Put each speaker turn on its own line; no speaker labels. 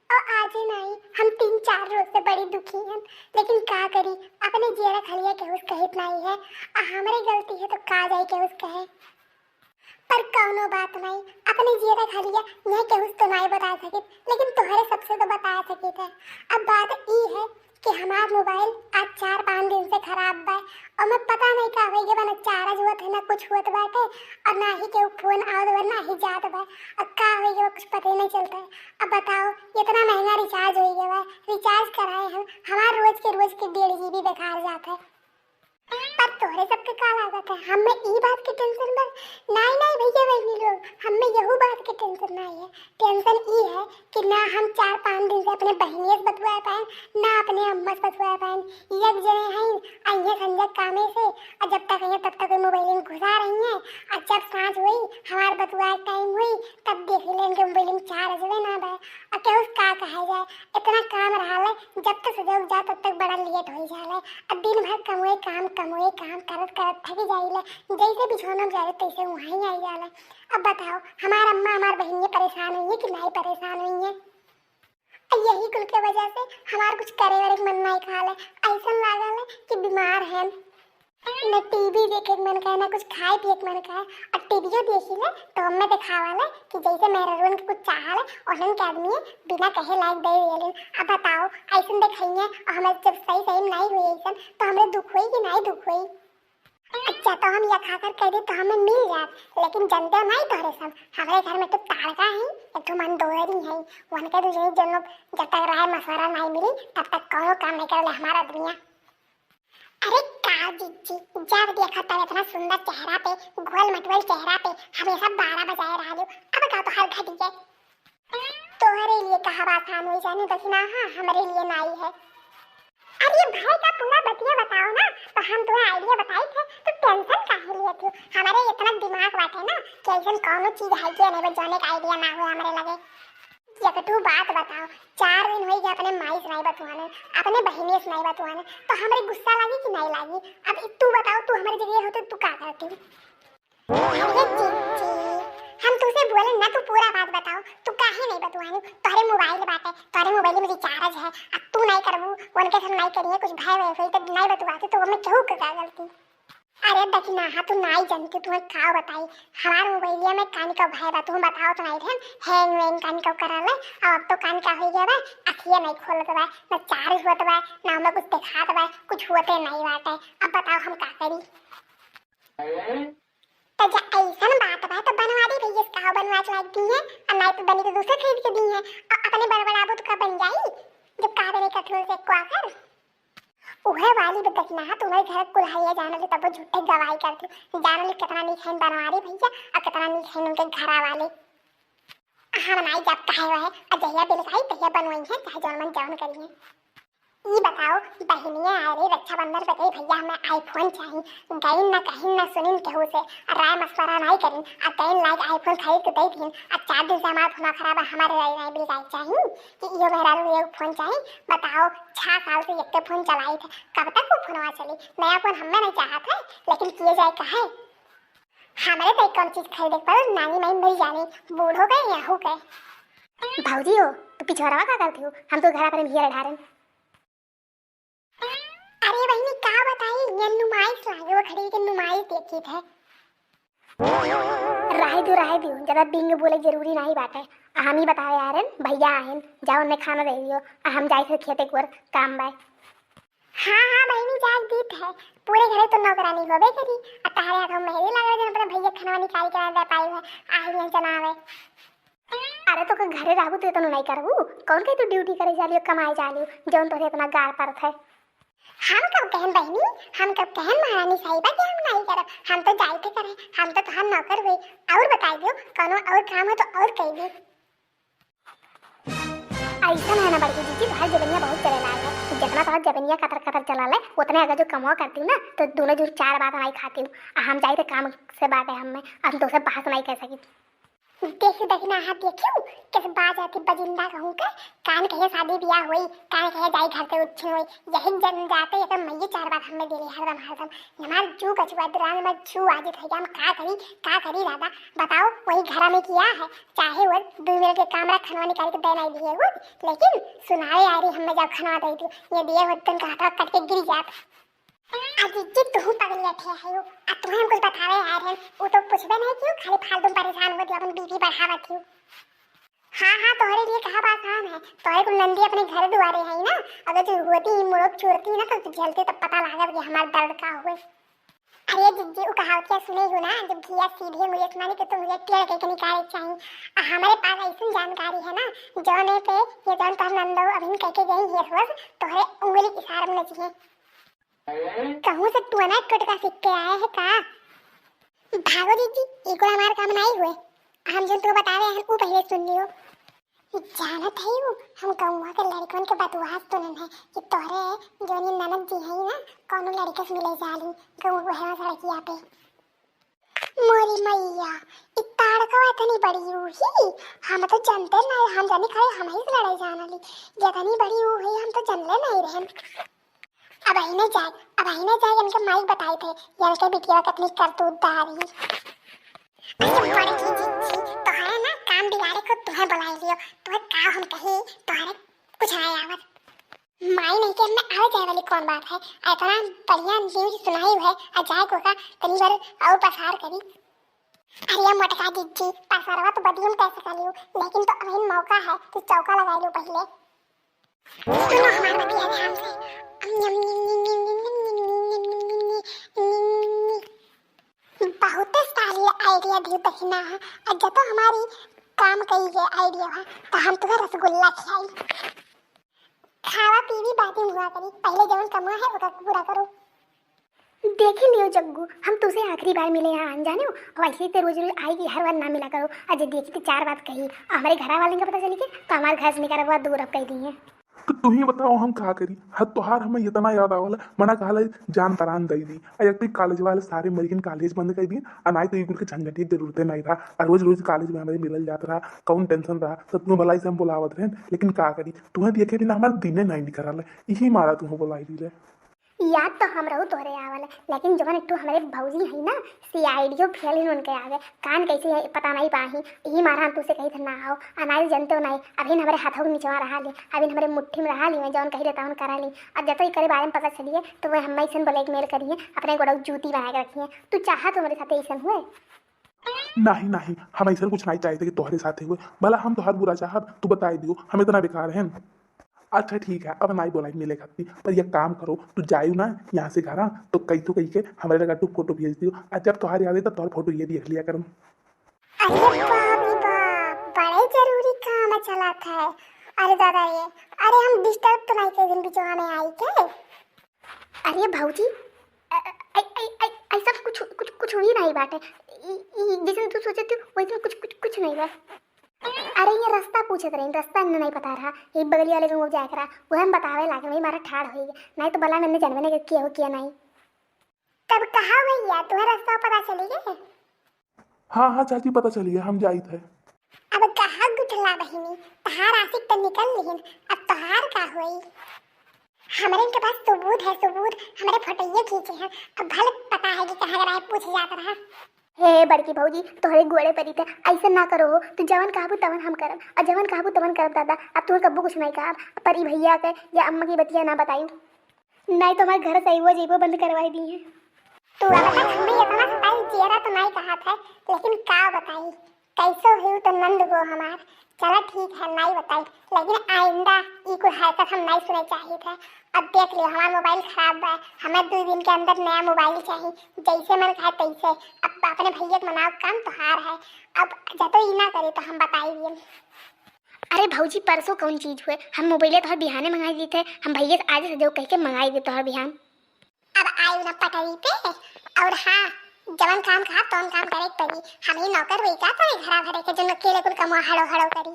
और आज ही नहीं, हम 3-4 रोज से बड़ी दुखी हैं। लेकिन का करी, अपने जियरा खलिया के उस कहित नहीं है। हमारी गलती है तो का जाए के उस कहे। पर कौनो बात नहीं, अपने जियरा खलिया यह के उस तो नहीं बता सके, लेकिन तुम्हारे सबसे तो बता सके थे। अब बात ई है कि हमारा मोबाइल आज 4-5 दिन से खराब बा और मैं पता नहीं का होई बना चार्ज हुआ था ना कुछ हुआ बाटे और ना ही के फोन आवत बा ना ही जात बा। अब का होई बा कुछ पता ही नहीं चलता है। अब बताओ इतना महंगा रिचार्ज होई गया, रिचार्ज कराए हम हमारा रोज के 1.5 GB बेकार जाता है। पर तोहरे सबके का लागत है, हमें ई बात की टेंशन बा। नहीं नहीं भैया बहनी लोग, हमें यहू बात की टेंशन नहीं है। टेंशन ई है कि ना हम 4-5 दिन से अपने बहनियों से बतवाए पाए, ना अपने अम्मा से बतवाए पाए। एक जने हैं आइए संजय कामे से और जब तक आइए तब तक मोबाइल में घुसा रही हैं और जब सांस हुई हमारे बतवाए टाइम हुई तब देख लेंगे मोबाइल में चार्ज हुए ना बा। और क्या उसका कहा जाए, इतना काम रहा है जब तक सजा जा तब तक बड़ा लेट हो जाए। अब दिन भर कमोए काम करत करत थक जाइले, जैसे बिछौना में जाए तैसे वहीं आई जाला। अब बताओ हमारा अम्मा हमार बहनियाँ परेशान हुई है कि नहीं परेशान हुई है। यही कुल के वजह से हमार कुछ करे वाले मन नहीं खा ले, ऐसा लागल है कि बीमार है। न टीवी देखे के मन का है, न कुछ खाए पिए के मन का है। और टीवीओ देखी ले तो हमें दिखावा ले कि जैसे मेरा रोन के कुछ चाह ले और के आदमी बिना कहे लायक दे दिए। अब बताओ ऐसा दिखाइए और हमें जब सही सही नहीं हुई ऐसा तो हमें दुख हुई कि नहीं दुख हुई। अच्छा तो हम यह खाकर कह दे तो हमें मिल जात, लेकिन जनता नहीं तोरे सब हमारे घर में तो ताड़का है एक तो मंदोरी है। वन के दूसरे जन लोग जब तक राय मशवरा नहीं मिली तब तक कोनो काम नहीं कर ले हमारा दुनिया। अरे का जीजी जब देखा तब इतना सुंदर चेहरा पे गोल मटोल चेहरा पे हमेशा 12 बजाए रहा लो। अब का तो हर घटी है तोहरे लिए कहा बात हुई जाने दक्षिणा हाँ हमारे लिए नहीं है। अरे भाई का पूरा बतिया बताओ ना, तो हम तुम्हें आइडिया बताई थे तो टेंशन काहे लिए थे। हमारे इतना दिमाग बाटे ना कि ऐसा कौनो चीज है कि नहीं जाने का आइडिया ना हो हमारे लगे। ये तू बात बताओ 4 दिन हो गए अपने माई से नहीं बतवाने, अपने बहनी से नहीं बतवाने, तो हमारे गुस्सा लगी कि नहीं लगी। अब तू बताओ तू हमारी जगह होती तो तू क्या करती। अरे जीजी हम तुझसे बोले ना तू पूरा बात बताओ, तू काहे नहीं बतवानी। तुम्हारे मोबाइल बाटे, तुम्हारे मोबाइल में रिचार्ज है, अब तू नहीं करबू उनके सब नहीं करिए कुछ भाई वैसे तो नहीं बतवाते तो हमें क्यों कर गलती। अरे दक्षिणा हाँ तू नहीं जानती, तुम्हें क्या बताई हमारे मोबाइलिया में कान का भाई बा, तुम बताओ तो नहीं थे हैंग वैंग कान का करा ले। अब तो कान का हो गया बा, अखिया नहीं खोलत बा, ना चार्ज होत बा, ना हमें कुछ दिखात बा, कुछ होते नहीं बाटे। अब बताओ हम क्या करी। तो जब ऐसा बात बा तो बनवा दी भैया इसका बनवा के लायक दी है और नहीं तो बनी तो दूसरे खरीद के दी है और अपने बड़बड़ाबू तो का बन जाई जब का बने कठोर से को आकर उहे वाली बदकना है। तुम्हारे घर कुल्हाड़िया जाने ले तब झूठे गवाही करती जाने ले कितना नहीं खाइन बनवा दी भैया और कितना नहीं खाइन उनके घर वाले। हाँ बनाई जब कहे हुआ है और जहिया बिल खाई तहिया बनवाई है चाहे जौन मन जौन करिए। ये बताओ बहनियाँ आ रही रक्षाबंधन पे गई भैया हमें आईफोन चाहिए, गई ना कहीं ना सुनी केहू से राय मशवरा नहीं करी और गई लाइक आईफोन खरीद के दी थी और 4 दिन से हमारा फोन खराब है हमारे राय बिल गाय चाहिए कि ये मेरा ये फोन चाहिए। बताओ 6 साल से एक फोन चलाई थे, कब तक वो फोनवा चली। नया फोन हमें नहीं चाहा था लेकिन किए जाए कहे हमारे तो कौन चीज खरीदे पर नानी माई मर जानी बूढ़ हो गए या हो गए। भाजी हो तो पिछवाड़ा क्या करती हो, हम तो घर पर हियर ढारन। अरे बहनी क्या बताई ये नुमाइश लागे वो खड़ी के नुमाइश देखी थे। राय दो ज्यादा बिंग बोले जरूरी नहीं बात है। हम ही बताए यार भैया आहन जाओ उन्हें खाना दे दियो हम जाए थे खेते को काम बाय। हाँ बहनी जाग दीत है पूरे घरे तो नौकरानी होबे करी और तारे हाथों मेहरी लगा जन अपने भैया खाना निकाल के दे पाई है आहन चनावे। अरे तो घरे रहबू तो नहीं करबू कौन के तू ड्यूटी करे जालियो कमाए जालियो जौन तोरे इतना गाड़ पड़त है। हम कब कहन बहनी हम कब कहन महारानी साहिबा कि हम नहीं करब, हम तो जाते करे हम तो हम नौकर हुई। और बताई दो कोनो और काम हो तो और कह दे। ऐसा है ना बड़की दीदी भाई जबनिया बहुत चले लाल है जितना तो जबनिया कतर चला ले उतने अगर जो कमाओ करती हूँ ना तो दोनों जो 4 बात नहीं खाती हूँ हम जाए थे काम से बात है हमें हम तो से बहस नहीं कर सकी। देखी दक्षिणा हाथ देखियो कैसे बाज आती बजिंदा कहूँ के कान कहे शादी ब्याह हुई कान कहे जाई घर से उच्छे हुई यही जन्म जाते ये तो मैं 4 बार हमें दे रही हरदम नमार जू कछुआ दुरान में जू आज थे हम का करी दादा बताओ वही घर में किया है चाहे वो 2 मिनट के काम रख खनवा निकाल के देना दिए वो लेकिन सुनाए आ रही हमें जब खनवा दे दी ये दिए होते का हाथ कट के गिर जात अजीब तू पगली बैठे है यो अब तुम्हें कुछ बतावे आ रहे वो तो पूछबे नहीं क्यों खाली फालतू परेशान होती अपन बीवी बढ़ावत क्यों हाँ तोहरे लिए कहा बात आसान है तोहरे को नंदी अपने घर दुआरे है ना अगर जो होती मुड़क छोड़ती ना तो जलते तब पता लागत कि हमारा दर्द का हुए अरे जिज्जी वो कहावत क्या सुने हो ना जब घिया सीधे मुझे सुनानी तो मुझे टेढ़ करके निकाले चाहिए हमारे पास ऐसी जानकारी है ना जौने पे ये जौन तोहर नंदो अभी कह के गई ये रोज तोहरे उंगली की इशारे में नची है कहूँ से तू ना टोटका सीख के आए है का भागो दीदी एक और हमारे काम नहीं हुए हम जो तो बतावे हैं वो पहले सुन लियो जानत है वो हम कहूँगा के लड़कन के बदवास तो नहीं है कि तोहरे जो नी ननद जी है ना कौन लड़के से मिले जाली कहूँ वो है सड़किया पे मोरी मैया इताड़ का इतनी बड़ी हुई हम तो जानते नहीं हम जाने खड़े हम ही लड़ाई जाना ली जितनी बड़ी हुई हम तो जानले नहीं रहे अब ही ने जाए इनके माइक बताए थे यार के बिटिया कितनी करतूत दारी तुम्हारे जी तो है ना काम बिगाड़े को तुम्हें बुला लियो तुम्हें का हम कहे तुम्हारे कुछ आए आवत माई नहीं के में आवे जाए वाली कौन बात है इतना बढ़िया न्यूज सुनाई है आ जाए को का कनी बार और पसार करी अरे मोटका जी पसारवा तो बदियम कैसे कर लियो लेकिन तो अभी मौका है तो चौका लगा लो पहले सुनो हमारे बतिया ध्यान से बहुत सारी आइडिया दी दक्षिणा है और जब तो हमारी काम कही है आइडिया है तो हम तुम्हें रसगुल्ला खिलाई खावा पीवी बातें हुआ करी पहले जवन कमा है उसका पूरा करो देख लियो जग्गू हम तुझसे आखिरी बार मिले यहाँ अनजाने हो और ऐसे तो रोज रोज आएगी हर बार ना मिला करो अजय देखी तो 4 बात कही हमारे घर वाले का पता चली के तो हमारे घर से निकाल बहुत दूर अब कह दी है
तो तुम ही बताओ हम का करी हद तोहार हमें इतना याद आवला मना कहला जान तरान दई दी एक तो कॉलेज वाले सारे मरीजन कॉलेज बंद कर दिए और ना तो इनके के झंझट की जरूरत नहीं था और रोज रोज कॉलेज में हमारे मिलल जाता रहा कौन टेंशन रहा तो तुम्हें भलाई से हम बुलावत रहे लेकिन का करी तुम्हें देखे बिना हमारे दिने नहीं निकल यही मारा तुम्हें बुलाई दी
याद तो हम रहू तोहरे आवल लेकिन जवन एक हमारे भौजी है ना सीआईडीओ फेल ही उनके आगे कान कैसे है पता नहीं पाही यही मारा हम तुझसे कही था ना आओ अनाज जानते हो नहीं अभी हमारे हाथों के नीचे रहा ली अभी हमारे मुट्ठी में रहा ली मैं जौन कही रहता हूँ करा ली अब जब तो करे बारे में पता चलिए तो वह हम ऐसा ब्लैक मेल करिए अपने गोड़ा जूती बना के रखिए तू चाह तो मेरे साथ ऐसा हुए
नहीं हम ऐसा कुछ नहीं चाहते कि तुम्हारे साथ हुए भला हम तो हर बुरा चाहब तू बता दियो हम इतना बेकार हैं अच्छा ठीक है अब नहीं बोला मिले खाती पर ये काम करो तू जायू ना यहाँ से घर तो कही के हमारे लगा तू फोटो भेज दियो और जब तुम्हारी याद तो तुम्हारा फोटो ये देख लिया करूँ
अरे बड़े जरूरी काम चला था अरे दादा ये अरे हम डिस्टर्ब तो नहीं कर दिन बिचवा में आई के अरे भाऊजी ऐसा कुछ कुछ कुछ हुई नहीं बात है जैसे तू सोचे थी वैसे कुछ कुछ कुछ नहीं बस अरे ये रास्ता पूछे रहे रास्ता नहीं पता रहा एक बगली वाले रूम जाए करा वो हम बतावे लागे वही मारा ठाड़ हो गया नहीं तो बला मैंने जानवे ने किया हो किया नहीं तब कहा भैया तुम्हें रास्ता पता चली गए
हाँ चाची पता चली गया हम जाई थे
अब कहा गुठला बहिनी तहार आशिक तो निकल लेकिन अब तहार का हुई हमारे इनके पास सबूत है सबूत हमारे फोटो खींचे हैं अब भले पता है कि कहाँ गए पूछ जाता रहा हे बड़की भौजी तोहरे गोड़े परी थे ऐसे ना करो तू जवन कहबू तवन हम करब और जवन कहबू तवन करब दादा अब तुम्हें कब्बू कुछ नहीं कहब परी भैया के या अम्मा की बतिया ना बतायू नहीं तो हमारे घर से जेबो बंद करवाई दी है तू अब हमें इतना सताई चेहरा तो नहीं कहा था लेकिन का बताई कैसे हुई तो नंद वो हमार चलो ठीक है नहीं बताई लेकिन आइंदा ये कोई हरकत हम नहीं सुने चाहिए थे अब देख लियो हमारा मोबाइल खराब है हमें 2 दिन के अंदर नया मोबाइल चाहिए जैसे मन कहा तैसे अब अपने भैया के मनाओ काम तो हार है अब जब तो ये ना करे तो हम बताई दिए अरे भौजी परसों कौन चीज हुए हम मोबाइल तो बिहाने मंगाई दिए थे हम भैया से आज से जो कह के मंगाई दिए तो बिहान अब आई ना पटरी पे और हाँ जवन काम कहा तो काम करे पड़ी हम ही नौकर वही का तो घर भरे के जो अकेले कुल कमा हड़ो हड़ो करी